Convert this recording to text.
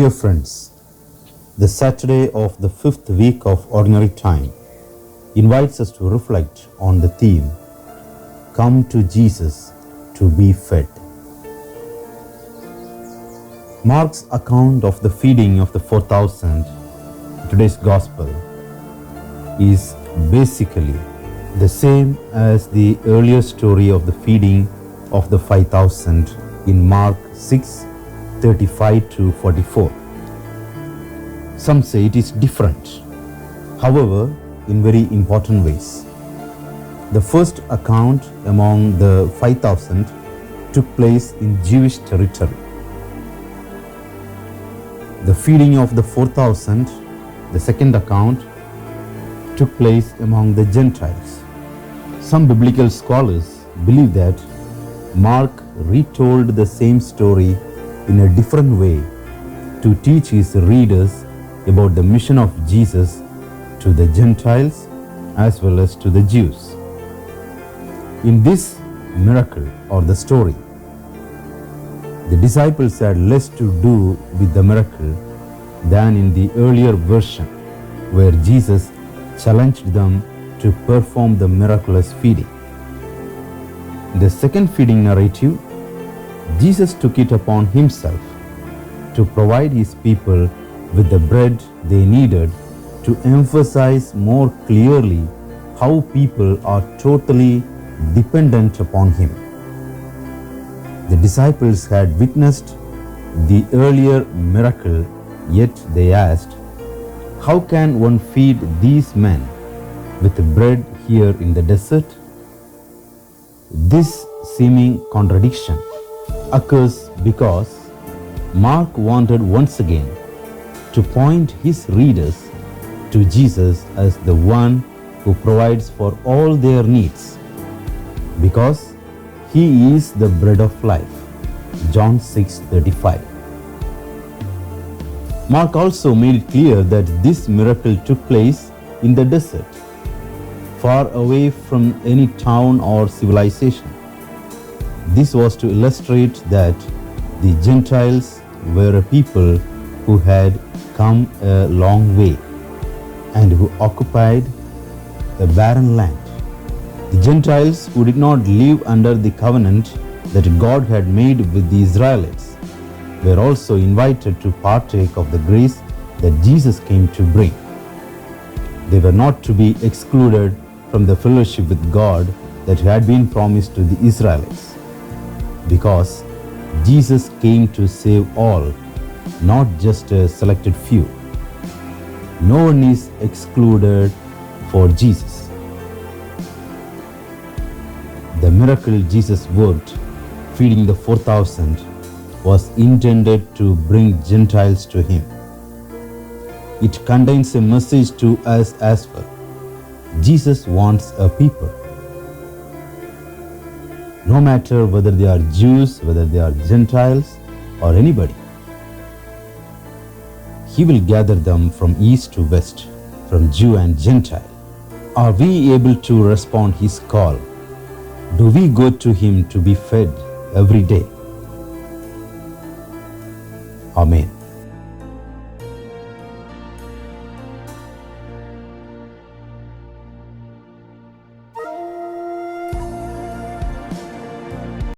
Dear friends, the Saturday of the fifth week of Ordinary Time invites us to reflect on the theme, Come to Jesus to be fed. Mark's account of the feeding of the 4,000, today's Gospel, is basically the same as the earlier story of the feeding of the 5,000 in Mark 6:35 to 44. Some say it is different, however, in very important ways. The first account among the 5,000 took place in Jewish territory. The feeding of the 4,000, the second account, took place among the Gentiles. Some biblical scholars believe that Mark retold the same story in a different way to teach his readers about the mission of Jesus to the Gentiles as well as to the Jews. In this miracle or the story, the disciples had less to do with the miracle than in the earlier version, where Jesus challenged them to perform the miraculous feeding. In the second feeding narrative, Jesus took it upon himself to provide his people with the bread they needed to emphasize more clearly how people are totally dependent upon him. The disciples had witnessed the earlier miracle, yet they asked, "How can one feed these men with bread here in the desert?" This seeming contradiction occurs because Mark wanted once again to point his readers to Jesus as the one who provides for all their needs, because he is the bread of life. John 6:35. Mark also made it clear that this miracle took place in the desert, far away from any town or civilization. This was to illustrate that the Gentiles were a people who had come a long way and who occupied a barren land. The Gentiles who did not live under the covenant that God had made with the Israelites were also invited to partake of the grace that Jesus came to bring. They were not to be excluded from the fellowship with God that had been promised to the Israelites, because Jesus came to save all, not just a selected few. No one is excluded for Jesus. The miracle Jesus worked, feeding the 4,000, was intended to bring Gentiles to him. It contains a message to us as well. Jesus wants a people. No matter whether they are Jews, whether they are Gentiles, or anybody, he will gather them from east to west, from Jew and Gentile. Are we able to respond his call? Do we go to him to be fed every day? Amen.